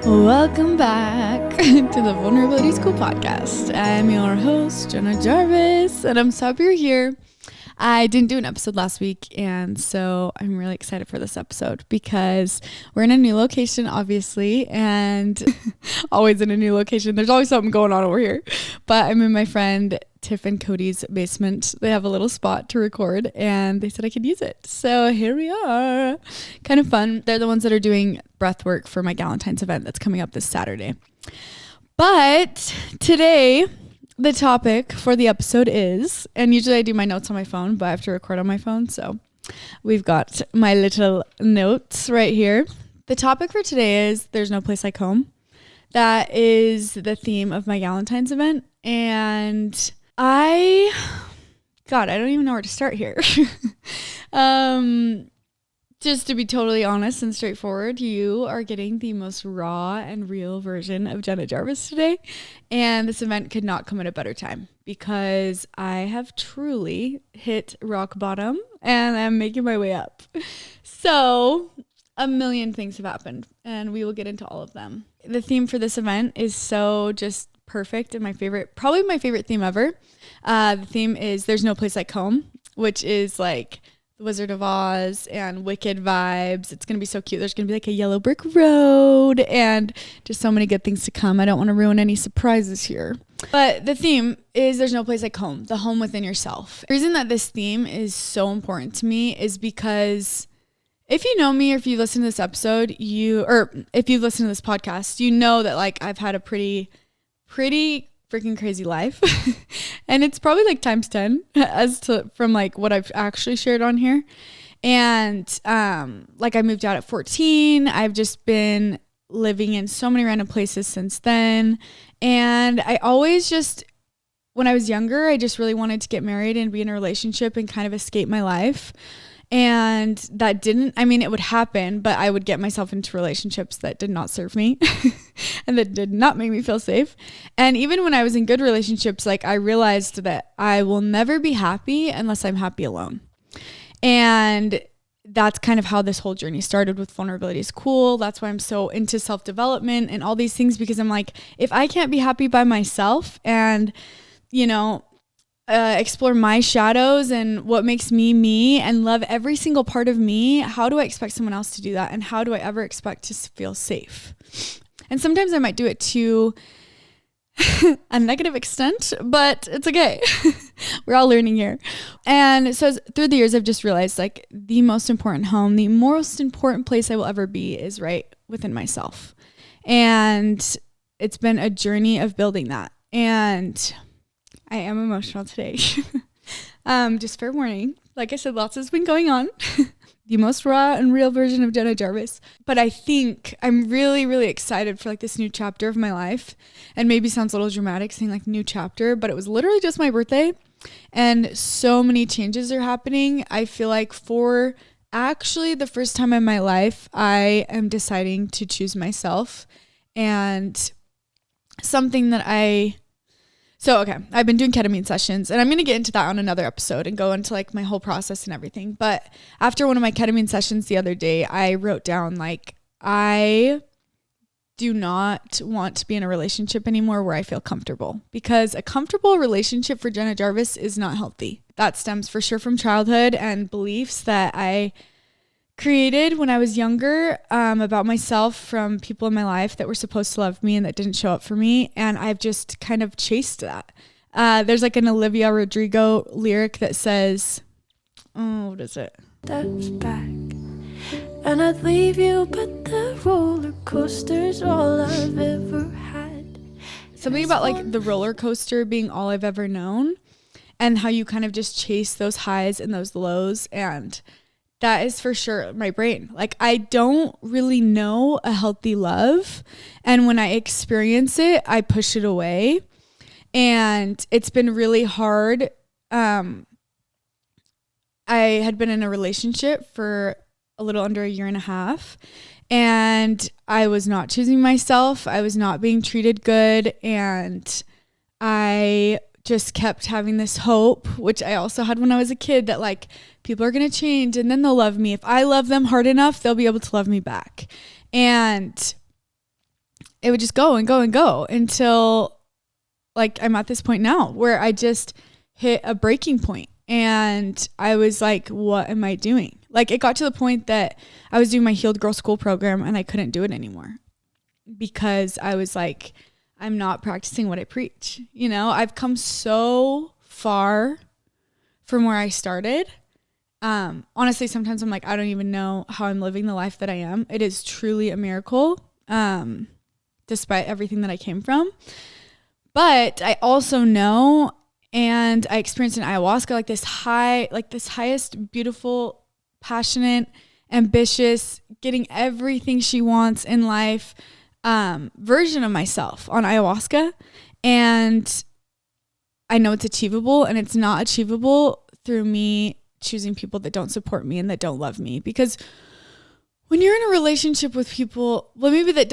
Welcome back to the Vulnerability School podcast. I'm your host, Jenna Jarvis, and I'm so happy you're here. I didn't do an episode last week, and so I'm really excited for this episode because we're in a new location, obviously, and always in a new location. There's always something going on over here, but I'm in my friend Tiff and Cody's basement. They have a little spot to record, and they said I could use it. So here we are. Kind of fun. They're the ones that are doing breath work for my Galentines event that's coming up this Saturday. But today, the topic for the episode is, and usually I do my notes on my phone, but I have to record on my phone. So we've got my little notes right here. The topic for today is There's No Place Like Home. That is the theme of my Galentines event. And I don't even know where to start here. Just to be totally honest and straightforward, you are getting the most raw and real version of Jenna Jarvis today. And this event could not come at a better time because I have truly hit rock bottom and I'm making my way up. So a million things have happened and we will get into all of them. The theme for this event is so just perfect and probably my favorite theme ever. The theme is There's No Place Like Home, which is like the Wizard of Oz and Wicked vibes. It's going to be so cute. There's going to be like a yellow brick road and just so many good things to come. I don't want to ruin any surprises here. But the theme is There's No Place Like Home, the home within yourself. The reason that this theme is so important to me is because if you know me or if you listen to this episode, or if you've listened to this podcast, you know that like I've had a pretty freaking crazy life. And it's probably like times 10 from like what I've actually shared on here. And like I moved out at 14. I've just been living in so many random places since then. And I always when I was younger, I just really wanted to get married and be in a relationship and kind of escape my life. And that it would happen, but I would get myself into relationships that did not serve me and that did not make me feel safe. And even when I was in good relationships, like I realized that I will never be happy unless I'm happy alone. And that's kind of how this whole journey started with Vulnerability is Cool. That's why I'm so into self-development and all these things, because I'm like, if I can't be happy by myself and, explore my shadows and what makes me and love every single part of me, how do I expect someone else to do that? And how do I ever expect to feel safe? And sometimes I might do it to a negative extent, but it's okay. We're all learning here. And so through the years, I've just realized like the most important home, the most important place I will ever be is right within myself. And it's been a journey of building that. And I am emotional today. Just fair warning. Like I said, lots has been going on. The most raw and real version of Jenna Jarvis. But I think I'm really, really excited for like this new chapter of my life. And maybe sounds a little dramatic saying like new chapter, but it was literally just my birthday. And so many changes are happening. I feel like for actually the first time in my life, I am deciding to choose myself. And something that I've been doing ketamine sessions, and I'm going to get into that on another episode and go into like my whole process and everything. But after one of my ketamine sessions the other day, I wrote down like, I do not want to be in a relationship anymore where I feel comfortable, because a comfortable relationship for Jenna Jarvis is not healthy. That stems for sure from childhood and beliefs that I created when I was younger about myself from people in my life that were supposed to love me and that didn't show up for me. And I've just kind of chased that. There's like an Olivia Rodrigo lyric that says, what is it? Steps back and I'd leave you, but the roller coaster's all I've ever had. Something about like the roller coaster being all I've ever known, and how you kind of just chase those highs and those lows. And that is for sure my brain. Like I don't really know a healthy love. And when I experience it, I push it away. And it's been really hard. I had been in a relationship for a little under a year and a half. And I was not choosing myself. I was not being treated good. And I just kept having this hope, which I also had when I was a kid, that like people are going to change and then they'll love me. If I love them hard enough, they'll be able to love me back. And it would just go and go and go until like I'm at this point now where I just hit a breaking point. And I was like, what am I doing? Like it got to the point that I was doing my Healed Girl School program and I couldn't do it anymore because I was like, I'm not practicing what I preach. You know, I've come so far from where I started. Honestly, sometimes I'm like, I don't even know how I'm living the life that I am. It is truly a miracle, despite everything that I came from. But I also know, and I experienced in ayahuasca, like this highest, beautiful, passionate, ambitious, getting everything she wants in life, version of myself on ayahuasca. And I know it's achievable, and it's not achievable through me choosing people that don't support me and that don't love me. Because when you're in a relationship with people, well, maybe that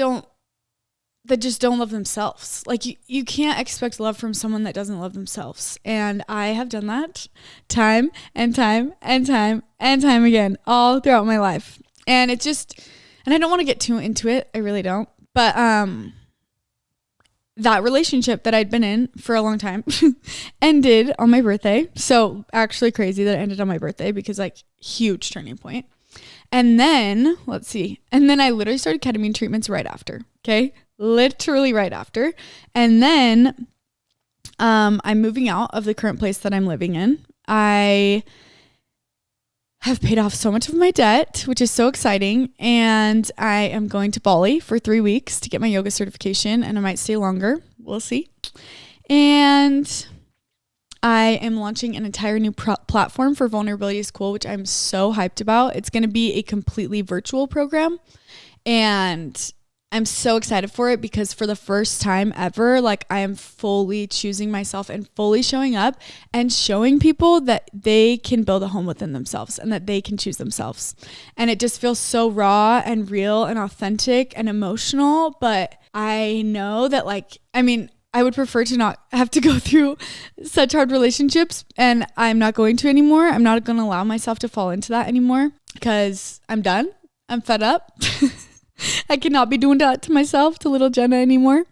just don't love themselves. Like you can't expect love from someone that doesn't love themselves. And I have done that time and time and time and time again, all throughout my life. And it just, and I don't want to get too into it. I really don't. But, that relationship that I'd been in for a long time ended on my birthday. So actually crazy that it ended on my birthday because like huge turning point. And then let's see. And then I literally started ketamine treatments right after. Okay. Literally right after. And then, I'm moving out of the current place that I'm living in. I have paid off so much of my debt, which is so exciting. And I am going to Bali for 3 weeks to get my yoga certification, and I might stay longer. We'll see. And I am launching an entire new platform for Vulnerability is Cool, which I'm so hyped about. It's going to be a completely virtual program. And I'm so excited for it because for the first time ever, like I am fully choosing myself and fully showing up and showing people that they can build a home within themselves and that they can choose themselves. And it just feels so raw and real and authentic and emotional. But I know that I would prefer to not have to go through such hard relationships, and I'm not going to anymore. I'm not going to allow myself to fall into that anymore because I'm done. I'm fed up. I cannot be doing that to myself, to little Jenna anymore.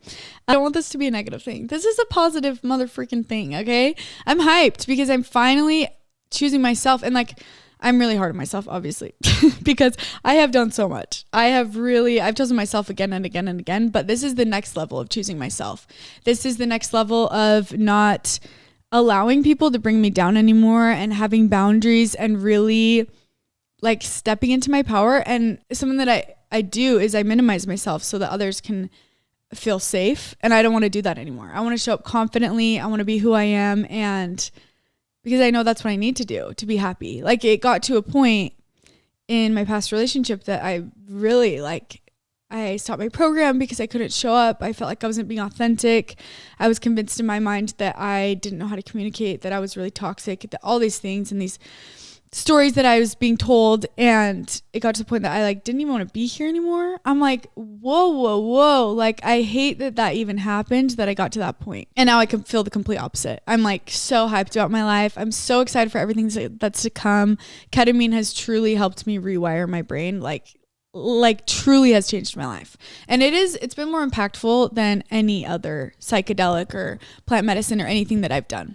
I don't want this to be a negative thing. This is a positive motherfucking thing, okay? I'm hyped because I'm finally choosing myself, and like I'm really hard on myself, obviously, because I have done so much. I've chosen myself again and again and again, but this is the next level of choosing myself. This is the next level of not allowing people to bring me down anymore and having boundaries and really like stepping into my power. And something that I do is I minimize myself so that others can feel safe. And I don't want to do that anymore. I want to show up confidently. I want to be who I am. And because I know that's what I need to do to be happy. Like it got to a point in my past relationship that I really I stopped my program because I couldn't show up. I felt like I wasn't being authentic. I was convinced in my mind that I didn't know how to communicate, that I was really toxic, that all these things and these stories that I was being told. And it got to the point that I didn't even want to be here anymore. I'm like, whoa. Like I hate that even happened, that I got to that point. And now I can feel the complete opposite. I'm like so hyped about my life. I'm so excited for everything that's to come. Ketamine has truly helped me rewire my brain. Like truly has changed my life. And it's been more impactful than any other psychedelic or plant medicine or anything that I've done.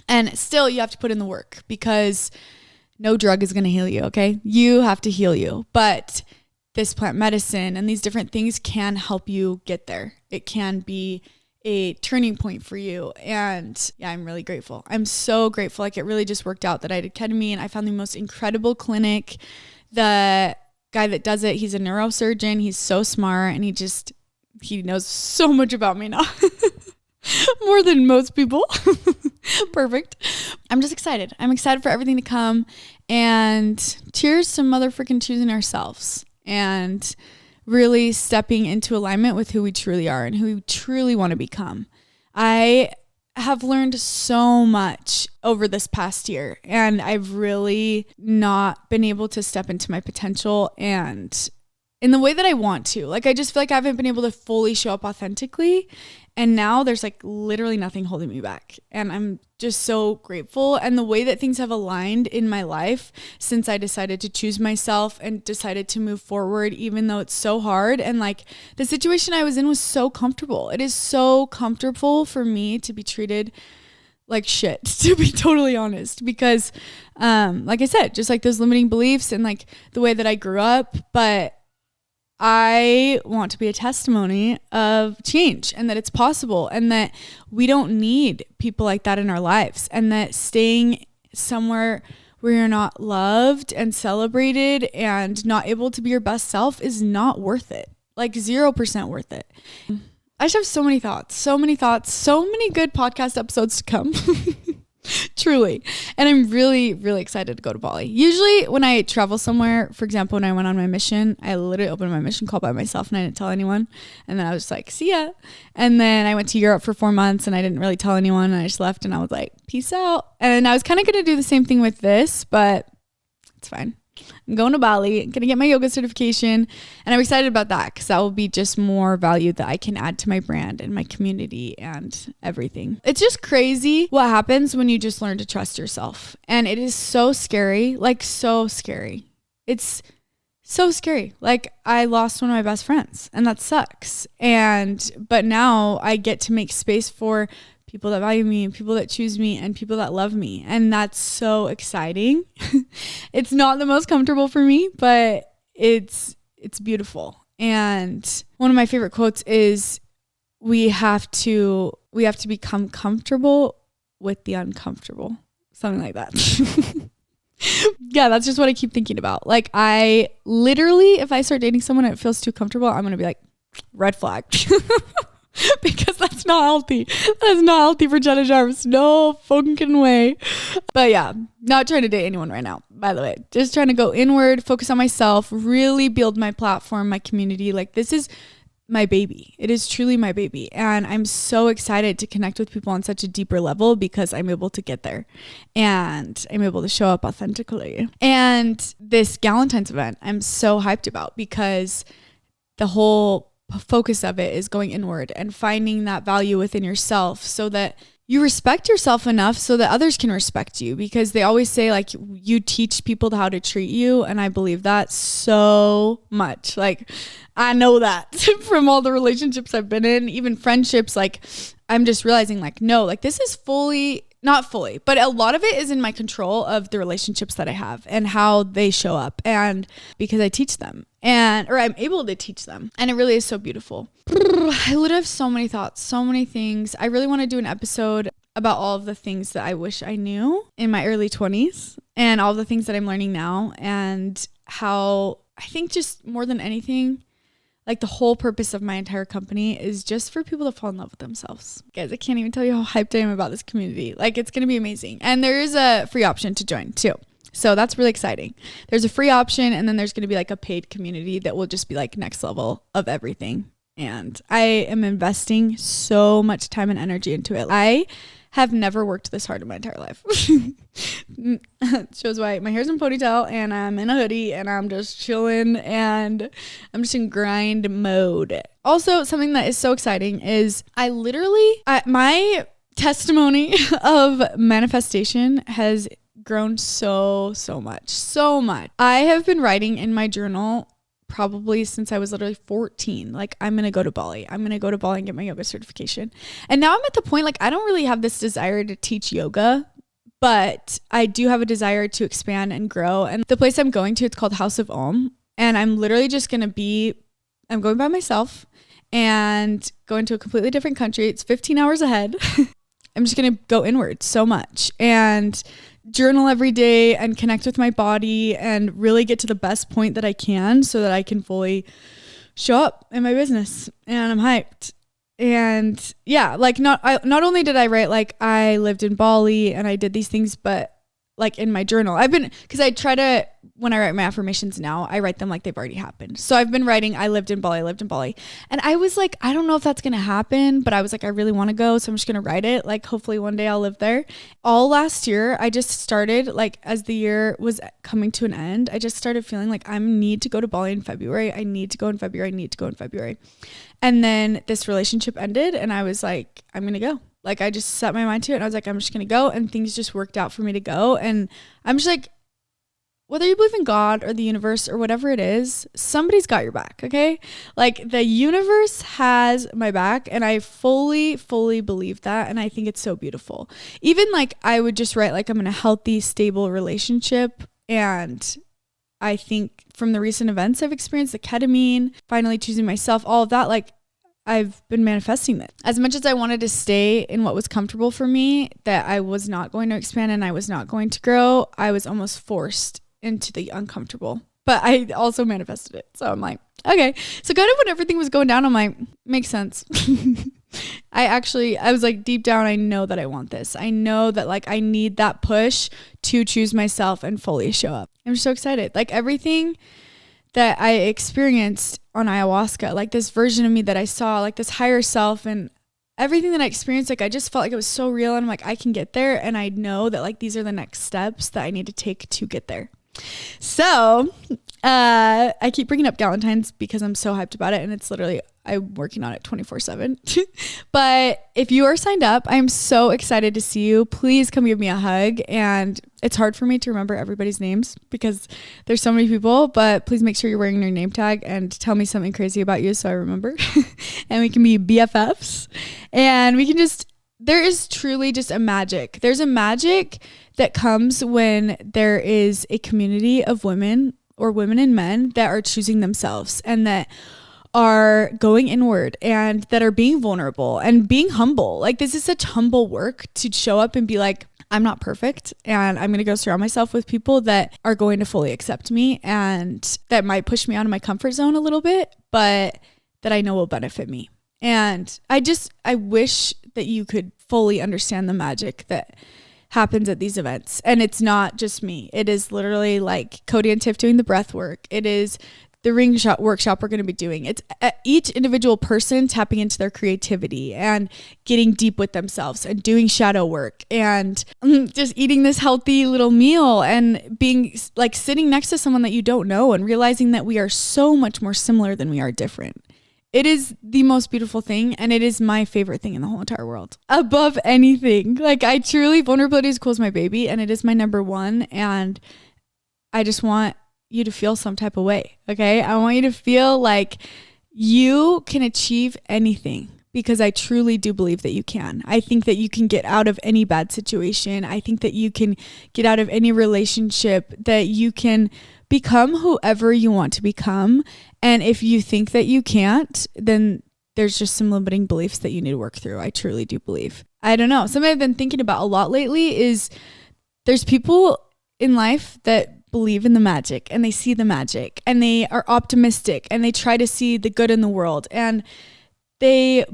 And still you have to put in the work because no drug is going to heal you. Okay. You have to heal you, but this plant medicine and these different things can help you get there. It can be a turning point for you. And yeah, I'm really grateful. I'm so grateful. Like it really just worked out that I did ketamine. I found the most incredible clinic. The guy that does it, he's a neurosurgeon. He's so smart and he knows so much about me now. More than most people. Perfect. I'm just excited. I'm excited for everything to come. And cheers to motherfucking choosing ourselves and really stepping into alignment with who we truly are and who we truly want to become. I have learned so much over this past year, and I've really not been able to step into my potential and in the way that I want to. Like, I just feel like I haven't been able to fully show up authentically. And now there's like literally nothing holding me back. And I'm just so grateful. And the way that things have aligned in my life since I decided to choose myself and decided to move forward, even though it's so hard. And like the situation I was in was so comfortable. It is so comfortable for me to be treated like shit, to be totally honest, because like I said, just like those limiting beliefs and like the way that I grew up. But I want to be a testimony of change, and that it's possible, and that we don't need people like that in our lives, and that staying somewhere where you're not loved and celebrated and not able to be your best self is not worth it. Like 0% worth it. I just have so many thoughts, so many good podcast episodes to come. Truly. And I'm really, really excited to go to Bali. Usually when I travel somewhere, for example, when I went on my mission, I literally opened my mission call by myself and I didn't tell anyone. And then I was like, see ya. And then I went to Europe for 4 months and I didn't really tell anyone. And I just left and I was like, peace out. And I was kind of going to do the same thing with this, but it's fine. I'm going to Bali, I'm going to get my yoga certification, and I'm excited about that because that will be just more value that I can add to my brand and my community and everything. It's just crazy what happens when you just learn to trust yourself. And it is so scary, like so scary. It's so scary. Like I lost one of my best friends and that sucks. But now I get to make space for people that value me, people that choose me, and people that love me. And that's so exciting. It's not the most comfortable for me, but it's beautiful. And one of my favorite quotes is we have to become comfortable with the uncomfortable. Something like that. Yeah, that's just what I keep thinking about. Like I literally, if I start dating someone and it feels too comfortable, I'm going to be like, red flag. Because that's not healthy. That's not healthy for Jenna Jarvis. No fucking way. But yeah, not trying to date anyone right now, by the way. Just trying to go inward, focus on myself, really build my platform, my community. Like this is my baby. It is truly my baby. And I'm so excited to connect with people on such a deeper level because I'm able to get there and I'm able to show up authentically. And this Galentines event, I'm so hyped about because the whole focus of it is going inward and finding that value within yourself so that you respect yourself enough so that others can respect you, because they always say like you teach people how to treat you. And I believe that so much. Like I know that from all the relationships I've been in, even friendships. Like I'm just realizing like, no, like this is not fully, but a lot of it is in my control of the relationships that I have and how they show up. And because I teach them or I'm able to teach them. And it really is so beautiful. I literally have so many thoughts, so many things. I really want to do an episode about all of the things that I wish I knew in my early 20s and all the things that I'm learning now, and how I think just more than anything, like the whole purpose of my entire company is just for people to fall in love with themselves. Guys, I can't even tell you how hyped I am about this community. Like it's going to be amazing. And there is a free option to join too. So that's really exciting. There's a free option, and then there's going to be like a paid community that will just be like next level of everything. And I am investing so much time and energy into it. I have never worked this hard in my entire life. Shows why my hair's in a ponytail and I'm in a hoodie and I'm just chilling and I'm just in grind mode. Also, something that is so exciting is my testimony of manifestation has grown so much. I have been writing in my journal probably since I was literally 14. Like I'm going to go to Bali. I'm going to go to Bali and get my yoga certification. And now I'm at the point, like I don't really have this desire to teach yoga, but I do have a desire to expand and grow. And the place I'm going to, it's called House of Om. And I'm literally just going to I'm going by myself and going to a completely different country. It's 15 hours ahead. I'm just going to go inward so much and journal every day and connect with my body and really get to the best point that I can so that I can fully show up in my business. And I'm hyped. And yeah, like not only did I write like I lived in Bali and I did these things, but like in my journal. Because I try to, when I write my affirmations now, I write them like they've already happened. So I've been writing, I lived in Bali. And I was like, I don't know if that's going to happen, but I was like, I really want to go. So I'm just going to write it. Like, hopefully one day I'll live there. All last year, I just started, like, as the year was coming to an end, I just started feeling like I need to go to Bali in February. I need to go in February. And then this relationship ended and I was like, I'm going to go. Like, I just set my mind to it and I was like, I'm just going to go. And things just worked out for me to go. And I'm just like, whether you believe in God or the universe or whatever it is, somebody's got your back. Okay. Like, the universe has my back, and I fully believe that. And I think it's so beautiful. Even like, I would just write like, I'm in a healthy, stable relationship. And I think from the recent events I've experienced, the ketamine, finally choosing myself, all of that, like, I've been manifesting that. As much as I wanted to stay in what was comfortable for me, that I was not going to expand and I was not going to grow, I was almost forced into the uncomfortable. But I also manifested it. So I'm like, okay. So kind of when everything was going down, I'm like, makes sense. I was like, deep down, I know that I want this. I know that, like, I need that push to choose myself and fully show up. I'm so excited. Like, everything that I experienced on ayahuasca, like this version of me that I saw, like this higher self, and everything that I experienced, like, I just felt like it was so real, and I'm like, I can get there. And I know that, like, these are the next steps that I need to take to get there. So I keep bringing up Galentines because I'm so hyped about it, and it's literally, I'm working on it 24/7. But if you are signed up, I'm so excited to see you. Please come give me a hug. And it's hard for me to remember everybody's names because there's so many people, but please make sure you're wearing your name tag and tell me something crazy about you so I remember. And we can be BFFs, and we can just, there is truly just a magic. There's a magic that comes when there is a community of women or women and men that are choosing themselves and that are going inward and that are being vulnerable and being humble. Like, this is such humble work to show up and be like, I'm not perfect, and I'm going to go surround myself with people that are going to fully accept me and that might push me out of my comfort zone a little bit, but that I know will benefit me. And I wish that you could fully understand the magic that happens at these events. And it's not just me. It is literally like Cody and Tiff doing the breath work. It is the ring shot workshop we're going to be doing. It's each individual person tapping into their creativity and getting deep with themselves and doing shadow work and just eating this healthy little meal and being like sitting next to someone that you don't know and realizing that we are so much more similar than we are different. It is the most beautiful thing, and it is my favorite thing in the whole entire world. Above anything. Like, I truly, vulnerability is cool as my baby, and it is my number one, and I just want you to feel some type of way, okay? I want you to feel like you can achieve anything, because I truly do believe that you can. I think that you can get out of any bad situation. I think that you can get out of any relationship, that you can become whoever you want to become. And if you think that you can't, then there's just some limiting beliefs that you need to work through. I truly do believe. I don't know. Something I've been thinking about a lot lately is there's people in life that believe in the magic and they see the magic and they are optimistic and they try to see the good in the world and they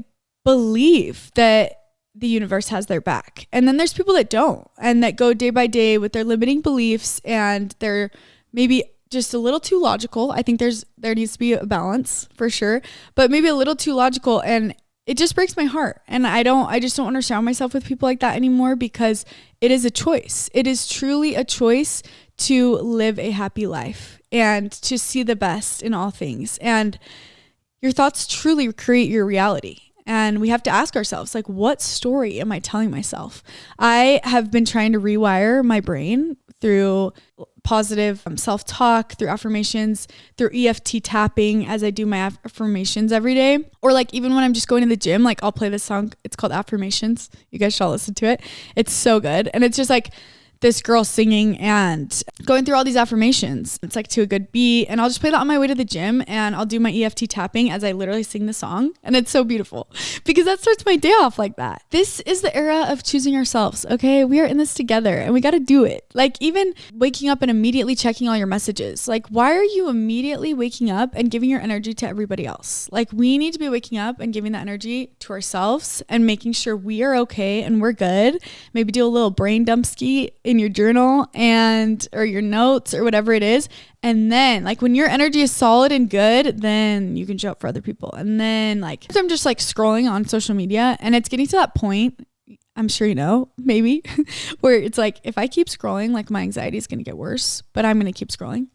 believe that the universe has their back. And then there's people that don't and that go day by day with their limiting beliefs and they're maybe just a little too logical. I think there needs to be a balance for sure, but maybe a little too logical, and it just breaks my heart. And I just don't want to surround myself with people like that anymore, because it is a choice. It is truly a choice to live a happy life and to see the best in all things. And your thoughts truly create your reality. And we have to ask ourselves, like, what story am I telling myself? I have been trying to rewire my brain through positive self-talk, through affirmations, through EFT tapping as I do my affirmations every day. Or like even when I'm just going to the gym, like I'll play this song. It's called Affirmations. You guys should all listen to it. It's so good. And it's just like this girl singing and going through all these affirmations. It's like to a good beat. And I'll just play that on my way to the gym and I'll do my EFT tapping as I literally sing the song. And it's so beautiful because that starts my day off like that. This is the era of choosing ourselves. Okay. We are in this together and we got to do it. Like even waking up and immediately checking all your messages. Like, why are you immediately waking up and giving your energy to everybody else? Like, we need to be waking up and giving that energy to ourselves and making sure we are okay and we're good. Maybe do a little brain dump ski in your journal or your notes or whatever it is. And then like when your energy is solid and good, then you can show up for other people. And then like I'm just like scrolling on social media, and it's getting to that point, I'm sure you know, maybe, where it's like, if I keep scrolling, like my anxiety is going to get worse, but I'm going to keep scrolling.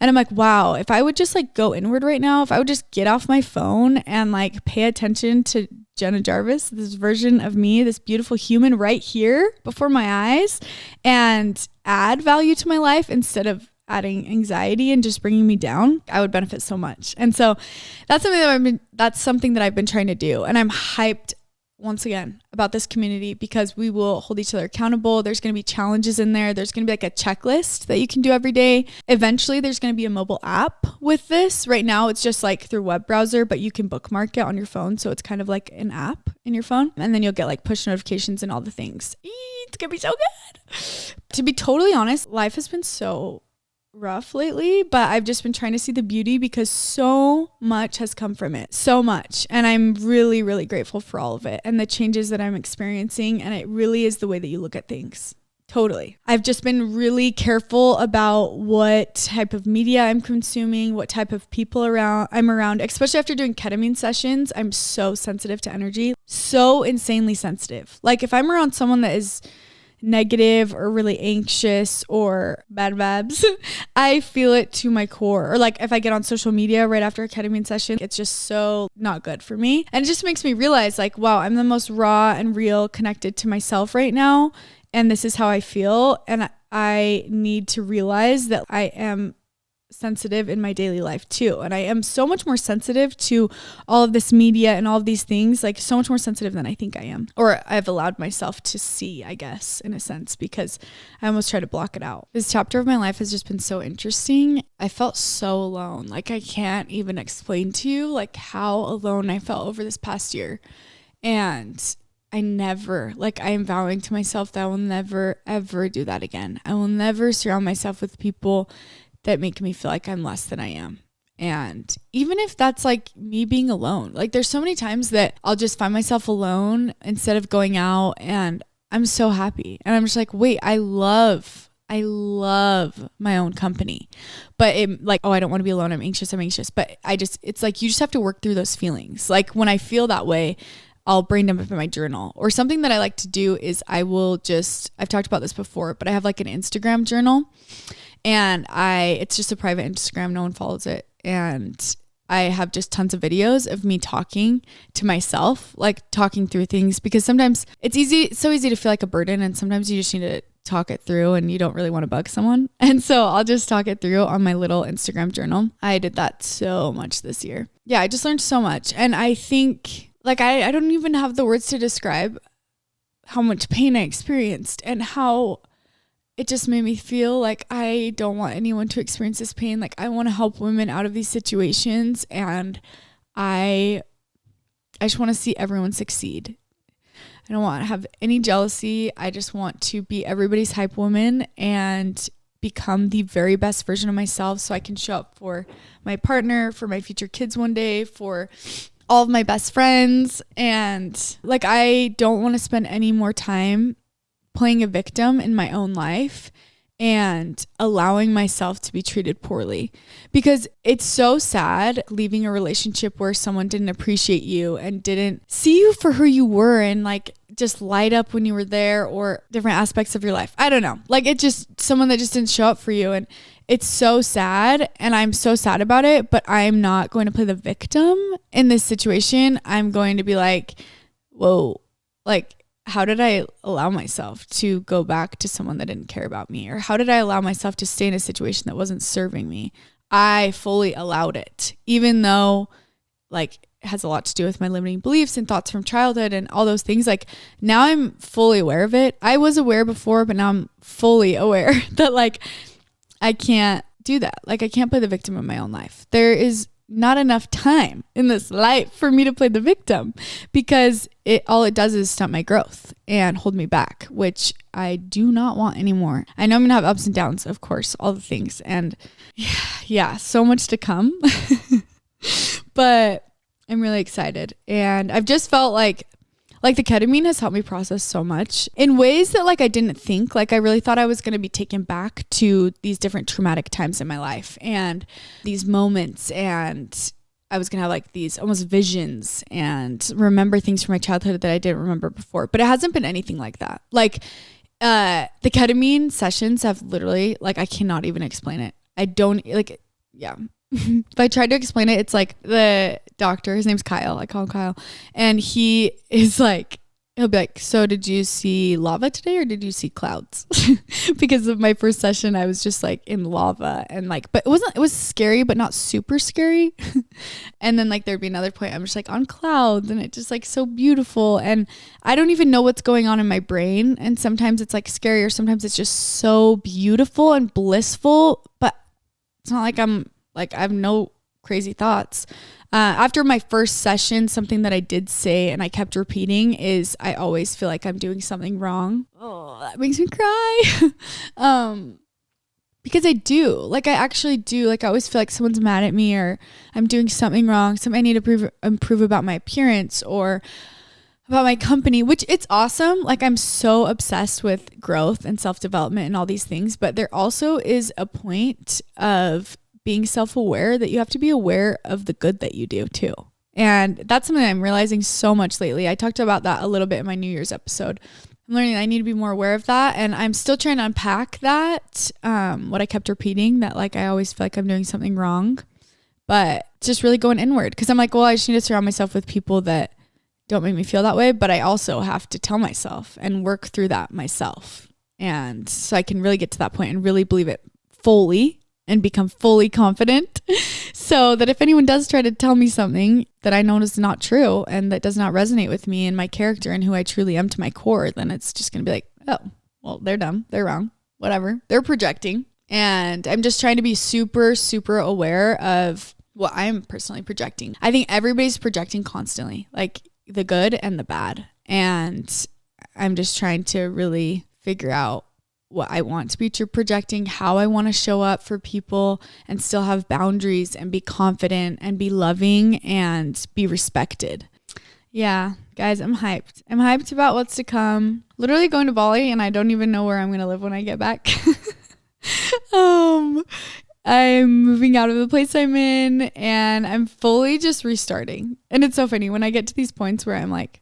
And I'm like, wow, if I would just like go inward right now, if I would just get off my phone and like pay attention to Jenna Jarvis, this version of me, this beautiful human right here before my eyes, and add value to my life instead of adding anxiety and just bringing me down, I would benefit so much. And so that's something that I've been trying to do. And I'm hyped once again about this community because we will hold each other accountable. There's going to be challenges in there. There's going to be like a checklist that you can do every day. Eventually there's going to be a mobile app with this. Right now it's just like through web browser, but you can bookmark it on your phone. So it's kind of like an app in your phone, and then you'll get like push notifications and all the things. It's going to be so good. To be totally honest, life has been so rough lately, but I've just been trying to see the beauty because so much has come from it, so much. And I'm really, really grateful for all of it and the changes that I'm experiencing. And it really is the way that you look at things. Totally. I've just been really careful about what type of media I'm consuming, what type of people I'm around, especially after doing ketamine sessions. I'm so sensitive to energy, so insanely sensitive. Like if I'm around someone that is negative or really anxious or bad vibes, I feel it to my core. Or like if I get on social media right after a ketamine session, it's just so not good for me. And it just makes me realize like, wow, I'm the most raw and real connected to myself right now. And this is how I feel. And I need to realize that I am sensitive in my daily life too. And I am so much more sensitive to all of this media and all of these things, like so much more sensitive than I think I am, or I've allowed myself to see, I guess, in a sense, because I almost try to block it out. This chapter of my life has just been so interesting. I felt so alone. Like I can't even explain to you like how alone I felt over this past year. And I am vowing to myself that I will never, ever do that again. I will never surround myself with people that make me feel like I'm less than I am. And even if that's like me being alone, like there's so many times that I'll just find myself alone instead of going out, and I'm so happy. And I'm just like, wait, I love my own company. But it, like, oh, I don't want to be alone. I'm anxious. But it's like, you just have to work through those feelings. Like when I feel that way, I'll bring them up in my journal. Or something that I like to do is I've talked about this before, but I have like an Instagram journal. And it's just a private Instagram. No one follows it. And I have just tons of videos of me talking to myself, like talking through things, because sometimes it's so easy to feel like a burden. And sometimes you just need to talk it through and you don't really want to bug someone. And so I'll just talk it through on my little Instagram journal. I did that so much this year. Yeah, I just learned so much. And I think like, I don't even have the words to describe how much pain I experienced and how it just made me feel like I don't want anyone to experience this pain. Like I want to help women out of these situations, and I just want to see everyone succeed. I don't want to have any jealousy. I just want to be everybody's hype woman and become the very best version of myself so I can show up for my partner, for my future kids one day, for all of my best friends. And like, I don't want to spend any more time playing a victim in my own life and allowing myself to be treated poorly, because it's so sad leaving a relationship where someone didn't appreciate you and didn't see you for who you were and like just light up when you were there, or different aspects of your life. I don't know. Like it just, someone that just didn't show up for you. And it's so sad, and I'm so sad about it, but I'm not going to play the victim in this situation. I'm going to be like, whoa, like, how did I allow myself to go back to someone that didn't care about me? Or how did I allow myself to stay in a situation that wasn't serving me? I fully allowed it, even though like it has a lot to do with my limiting beliefs and thoughts from childhood and all those things. Like now I'm fully aware of it. I was aware before, but now I'm fully aware that like I can't do that. Like I can't play the victim in my own life. There is not enough time in this life for me to play the victim, because all it does is stunt my growth and hold me back, which I do not want anymore. I know I'm gonna have ups and downs, of course, all the things, and yeah, so much to come. But I'm really excited, and I've just felt like Like the ketamine has helped me process so much in ways that like I didn't think. Like I really thought I was going to be taken back to these different traumatic times in my life and these moments, and I was going to have like these almost visions and remember things from my childhood that I didn't remember before. But it hasn't been anything like that. Like the ketamine sessions have literally, like, I cannot even explain it. I don't like, yeah. If I tried to explain it, it's like the doctor, his name's Kyle. I call him Kyle. And he is like, he'll be like, so did you see lava today or did you see clouds? Because of my first session, I was just like in lava and like, but it was scary, but not super scary. And then like, there'd be another point. I'm just like on clouds and it's just like so beautiful. And I don't even know what's going on in my brain. And sometimes it's like scary or sometimes it's just so beautiful and blissful, but it's not like I have no crazy thoughts. After my first session, something that I did say and I kept repeating is I always feel like I'm doing something wrong. Oh, that makes me cry. Because I do. Like I actually do. Like I always feel like someone's mad at me or I'm doing something wrong. Something I need to improve about my appearance or about my company, which it's awesome. Like I'm so obsessed with growth and self-development and all these things. But there also is a point of being self-aware that you have to be aware of the good that you do too. And that's something I'm realizing so much lately. I talked about that a little bit in my New Year's episode. I'm learning I need to be more aware of that. And I'm still trying to unpack that. What I kept repeating, that like, I always feel like I'm doing something wrong, but just really going inward. Cause I'm like, well, I just need to surround myself with people that don't make me feel that way. But I also have to tell myself and work through that myself. And so I can really get to that point and really believe it fully and become fully confident so that if anyone does try to tell me something that I know is not true and that does not resonate with me and my character and who I truly am to my core, then it's just going to be like, oh, well, they're dumb. They're wrong. Whatever. They're projecting. And I'm just trying to be super, super aware of what I'm personally projecting. I think everybody's projecting constantly, like the good and the bad. And I'm just trying to really figure out what I want to be projecting, how I want to show up for people and still have boundaries and be confident and be loving and be respected. Yeah, guys, I'm hyped. I'm hyped about what's to come. Literally going to Bali and I don't even know where I'm going to live when I get back. I'm moving out of the place I'm in and I'm fully just restarting. And it's so funny when I get to these points where I'm like,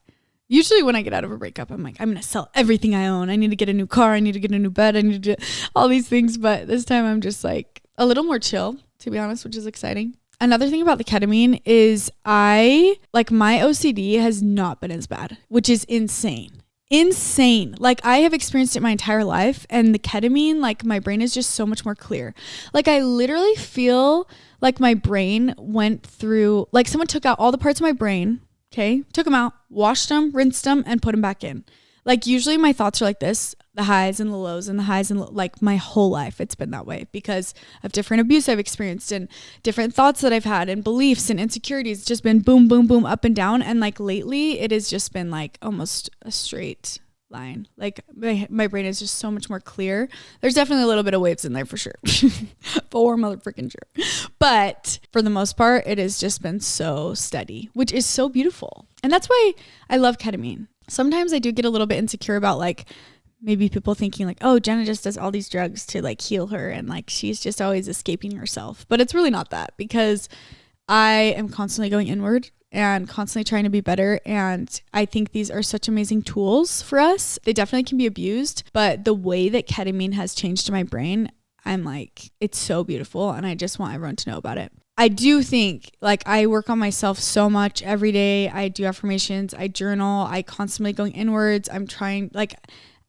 usually when I get out of a breakup, I'm like, I'm going to sell everything I own. I need to get a new car. I need to get a new bed. I need to do all these things. But this time I'm just like a little more chill, to be honest, which is exciting. Another thing about the ketamine is my OCD has not been as bad, which is insane. Insane. Like I have experienced it my entire life and the ketamine, like my brain is just so much more clear. Like I literally feel like my brain went through, like someone took out all the parts of my brain. Okay, took them out, washed them, rinsed them, and put them back in. Like usually my thoughts are like this, the highs and the lows and the highs and like my whole life it's been that way because of different abuse I've experienced and different thoughts that I've had and beliefs and insecurities. It's just been boom, boom, boom, up and down. And like lately it has just been like almost a straight line. Like my brain is just so much more clear. There's definitely a little bit of waves in there for sure. For motherfucking sure. But for the most part, it has just been so steady, which is so beautiful. And that's why I love ketamine. Sometimes I do get a little bit insecure about like maybe people thinking like, oh, Jenna just does all these drugs to like heal her and like she's just always escaping herself. But it's really not that because I am constantly going inward and constantly trying to be better. And I think these are such amazing tools for us. They definitely can be abused, but the way that ketamine has changed my brain, I'm like, it's so beautiful. And I just want everyone to know about it. I do think like I work on myself so much every day. I do affirmations, I journal, I constantly going inwards. I'm trying, like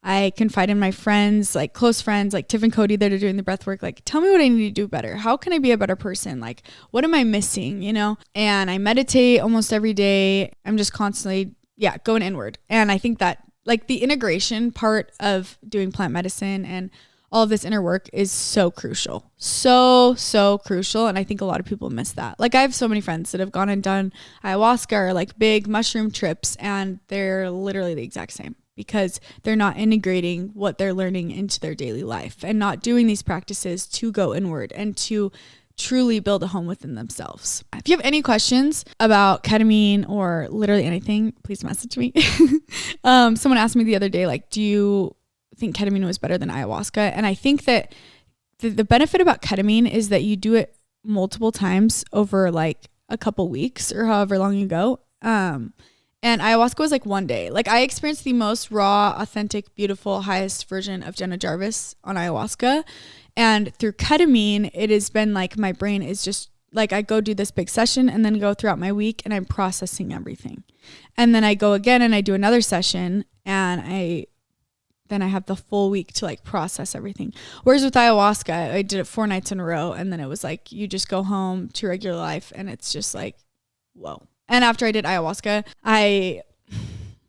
I confide in my friends, like close friends, like Tiff and Cody that are doing the breath work. Like, tell me what I need to do better. How can I be a better person? Like, what am I missing, you know? And I meditate almost every day. I'm just constantly, going inward. And I think that like the integration part of doing plant medicine and all of this inner work is so crucial. So crucial. And I think a lot of people miss that. Like I have so many friends that have gone and done ayahuasca or like big mushroom trips and they're literally the exact same. Because they're not integrating what they're learning into their daily life and not doing these practices to go inward and to truly build a home within themselves. If you have any questions about ketamine or literally anything, please message me. Someone asked me the other day, like, do you think ketamine was better than ayahuasca? And I think that the benefit about ketamine is that you do it multiple times over like a couple weeks or however long you go. And ayahuasca was like one day. Like I experienced the most raw, authentic, beautiful, highest version of Jenna Jarvis on ayahuasca. And through ketamine, it has been like my brain is just like I go do this big session and then go throughout my week and I'm processing everything. And then I go again and I do another session and then I have the full week to like process everything. Whereas with ayahuasca, I did it 4 nights in a row and then it was like you just go home to regular life and it's just like, whoa. And after I did ayahuasca, I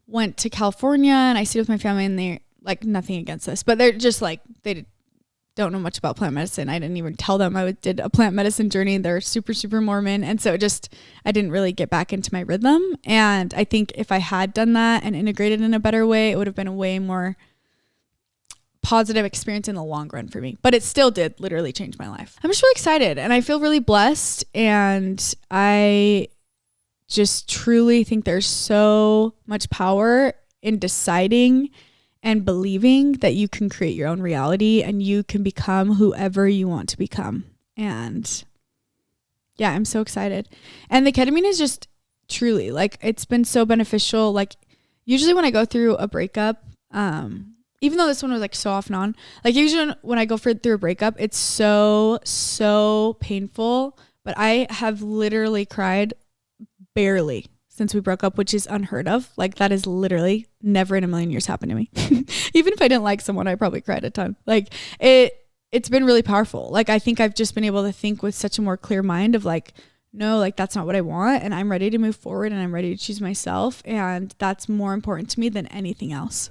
went to California and I stayed with my family and they're like nothing against this, but they're just like, they don't know much about plant medicine. I didn't even tell them I did a plant medicine journey. They're super, super Mormon. And so I didn't really get back into my rhythm. And I think if I had done that and integrated in a better way, it would have been a way more positive experience in the long run for me. But it still did literally change my life. I'm just really excited and I feel really blessed. And I just truly think there's so much power in deciding and believing that you can create your own reality and you can become whoever you want to become. And yeah, I'm so excited. And the ketamine is just truly like, it's been so beneficial. Like usually when I go through a breakup, even though this one was like so off and on, like usually when I go through a breakup, it's so painful, but I have literally cried barely since we broke up, which is unheard of. Like that is literally never in a million years happened to me. Even if I didn't like someone, I probably cried a ton. Like it's been really powerful. Like I think I've just been able to think with such a more clear mind of like, no, like that's not what I want. And I'm ready to move forward and I'm ready to choose myself. And that's more important to me than anything else.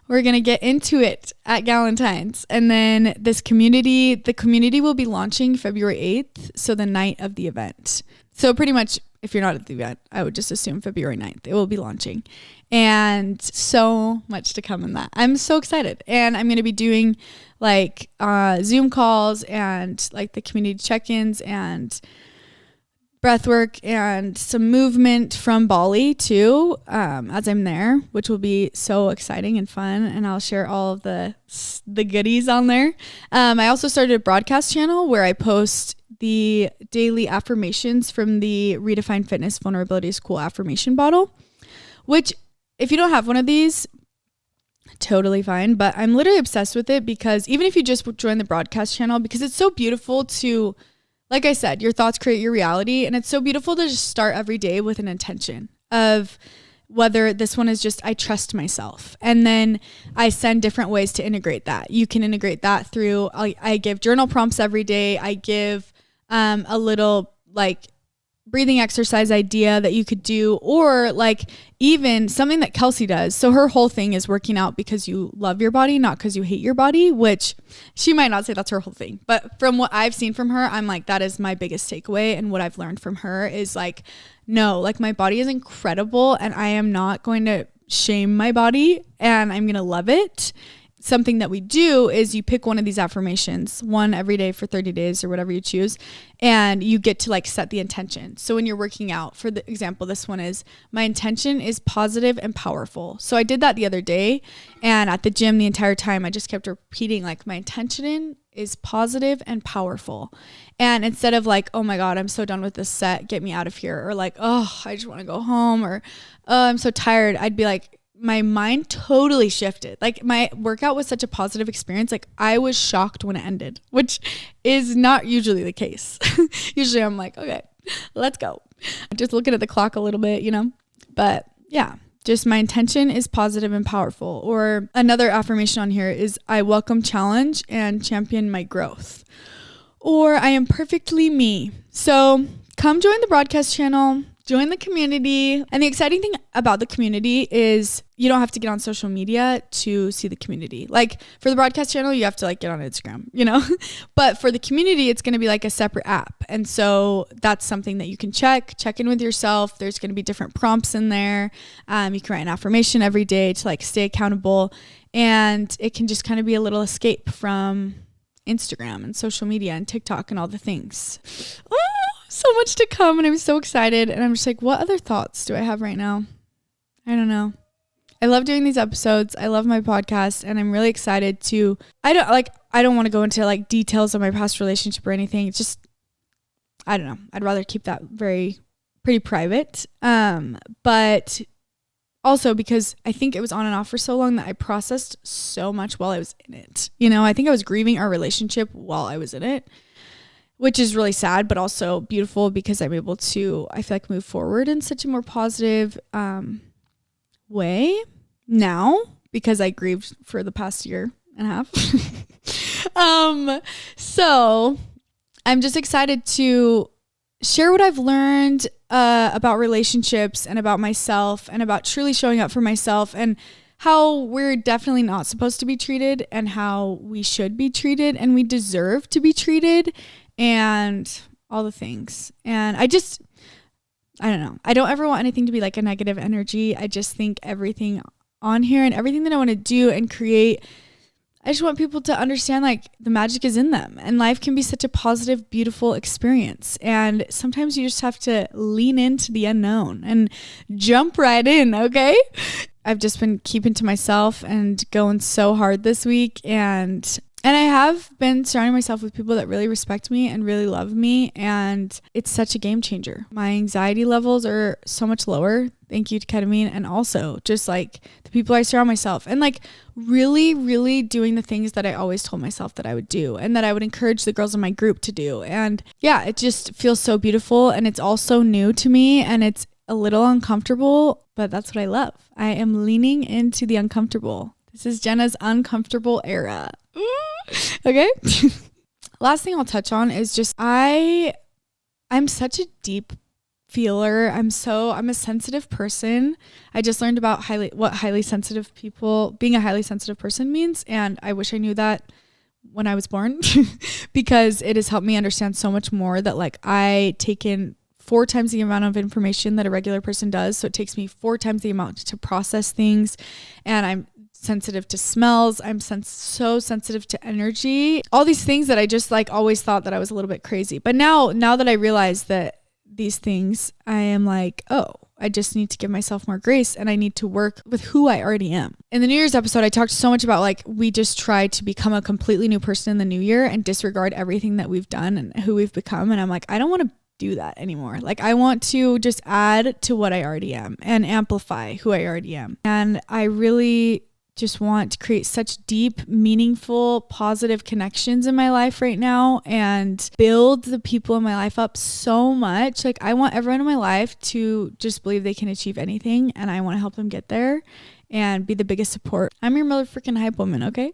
We're going to get into it at Galentines. And then the community will be launching February 8th. So the night of the event. So pretty much if you're not at the event, I would just assume February 9th. It will be launching. And so much to come in that. I'm so excited. And I'm going to be doing like Zoom calls and like the community check-ins and breath work and some movement from Bali too, as I'm there, which will be so exciting and fun. And I'll share all of the goodies on there. I also started a broadcast channel where I post the daily affirmations from the Redefined Fitness Vulnerability School affirmation bottle, which if you don't have one of these, totally fine. But I'm literally obsessed with it because even if you just join the broadcast channel, because it's so beautiful to, like I said, your thoughts create your reality. And it's so beautiful to just start every day with an intention of whether this one is just, I trust myself. And then I send different ways to integrate that. You can integrate that through, I give journal prompts every day. I give a little like breathing exercise idea that you could do, or like even something that Kelsey does. So her whole thing is working out because you love your body, not because you hate your body, which she might not say that's her whole thing. But from what I've seen from her, I'm like, that is my biggest takeaway. And what I've learned from her is like, no, like my body is incredible and I am not going to shame my body and I'm going to love it. Something that we do is you pick one of these affirmations, one every day for 30 days or whatever you choose, and you get to like set the intention. So when you're working out, for the example, this one is, my intention is positive and powerful. So I did that the other day, and at the gym the entire time I just kept repeating like, my intention is positive and powerful. And instead of like, oh my God, I'm so done with this set, get me out of here, or like, oh, I just want to go home, or oh, I'm so tired, I'd be like, my mind totally shifted. Like my workout was such a positive experience. Like I was shocked when it ended, which is not usually the case. Usually I'm like, okay, let's go. Just looking at the clock a little bit, you know, but yeah, just my intention is positive and powerful. Or another affirmation on here is, I welcome challenge and champion my growth. Or I am perfectly me. So come join the broadcast channel. Join the community. And the exciting thing about the community is you don't have to get on social media to see the community. Like for the broadcast channel, you have to like get on Instagram, you know, but for the community, it's going to be like a separate app. And so that's something that you can check in with yourself. There's going to be different prompts in there. You can write an affirmation every day to like stay accountable, and it can just kind of be a little escape from Instagram and social media and TikTok and all the things. Oh, so much to come, and I'm so excited. And I'm just like, what other thoughts do I have right now? I don't know. I love doing these episodes. I love my podcast, and I'm really excited to, I don't want to go into like details of my past relationship or anything. It's just, I don't know. I'd rather keep that pretty private. But also because I think it was on and off for so long that I processed so much while I was in it. You know, I think I was grieving our relationship while I was in it, which is really sad, but also beautiful because I'm able to, I feel like, move forward in such a more positive way now because I grieved for the past year and a half. So I'm just excited to share what I've learned about relationships and about myself and about truly showing up for myself and how we're definitely not supposed to be treated and how we should be treated and we deserve to be treated and all the things. And I don't know. I don't ever want anything to be like a negative energy. I just think everything on here and everything that I want to do and create, I just want people to understand like the magic is in them and life can be such a positive, beautiful experience. And sometimes you just have to lean into the unknown and jump right in. Okay. I've just been keeping to myself and going so hard this week. And I have been surrounding myself with people that really respect me and really love me. And it's such a game changer. My anxiety levels are so much lower. Thank you to ketamine. And also just like the people I surround myself and like really, really doing the things that I always told myself that I would do and that I would encourage the girls in my group to do. And yeah, it just feels so beautiful. And it's also new to me and it's a little uncomfortable, but that's what I love. I am leaning into the uncomfortable. This is Jenna's uncomfortable era. Okay. Last thing I'll touch on is just I'm such a deep feeler. I'm a sensitive person. I just learned about being a highly sensitive person means. And I wish I knew that when I was born because it has helped me understand so much more that like I take in 4 times the amount of information that a regular person does. So it takes me 4 times the amount to process things. And I'm sensitive to smells. I'm so sensitive to energy. All these things that I just like always thought that I was a little bit crazy. But now that I realize that these things, I am like, oh, I just need to give myself more grace and I need to work with who I already am. In the New Year's episode, I talked so much about like we just try to become a completely new person in the new year and disregard everything that we've done and who we've become. And I'm like, I don't want to do that anymore. Like I want to just add to what I already am and amplify who I already am. And I really just want to create such deep, meaningful, positive connections in my life right now and build the people in my life up so much. Like I want everyone in my life to just believe they can achieve anything and I want to help them get there and be the biggest support. I'm your mother freaking hype woman, okay?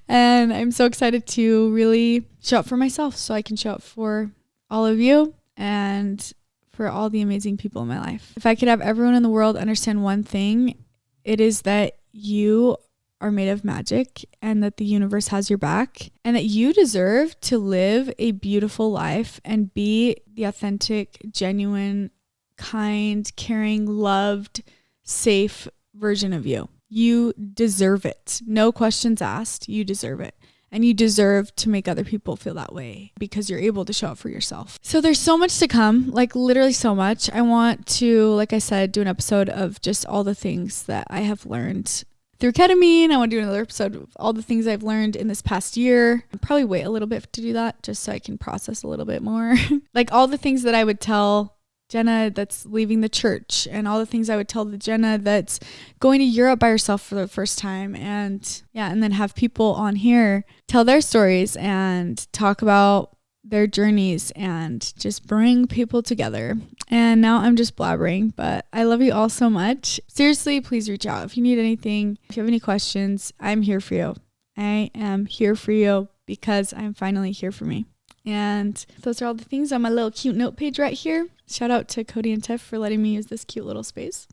And I'm so excited to really show up for myself so I can show up for all of you and for all the amazing people in my life. If I could have everyone in the world understand one thing, it is that you are made of magic and that the universe has your back and that you deserve to live a beautiful life and be the authentic, genuine, kind, caring, loved, safe version of you. You deserve it. No questions asked. You deserve it. And you deserve to make other people feel that way because you're able to show up for yourself. So there's so much to come, like literally so much. I want to, like I said, do an episode of just all the things that I have learned through ketamine. I want to do another episode of all the things I've learned in this past year. I'll probably wait a little bit to do that just so I can process a little bit more. Like all the things that I would tell Jenna that's leaving the church and all the things I would tell the Jenna that's going to Europe by herself for the first time. And yeah, and then have people on here tell their stories and talk about their journeys and just bring people together. And now I'm just blabbering, but I love you all so much. Seriously, please reach out if you need anything. If you have any questions, I'm here for you. I am here for you because I'm finally here for me. And those are all the things on my little cute note page right here. Shout out to Cody and Tiff for letting me use this cute little space.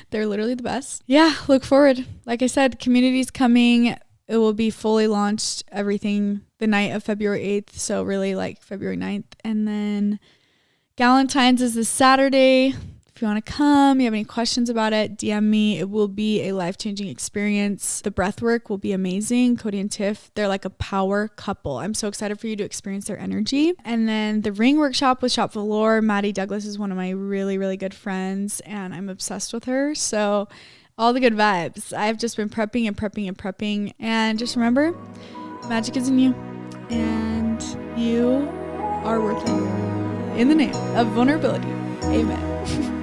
They're literally the best. Yeah, look forward. Like I said, community's coming. It will be fully launched, everything, the night of February 8th. So really like February 9th. And then Galentines is this Saturday, If you want to come, you have any questions about it, DM me. It will be a life-changing experience. The breath work will be amazing. Cody and Tiff, they're like a power couple. I'm so excited for you to experience their energy. And then the ring workshop with Shop Velour. Maddie Douglas is one of my really, really good friends, and I'm obsessed with her. So all the good vibes. I've just been prepping and prepping and prepping. And just remember, magic is in you, and you are worth it. In the name of vulnerability. Amen.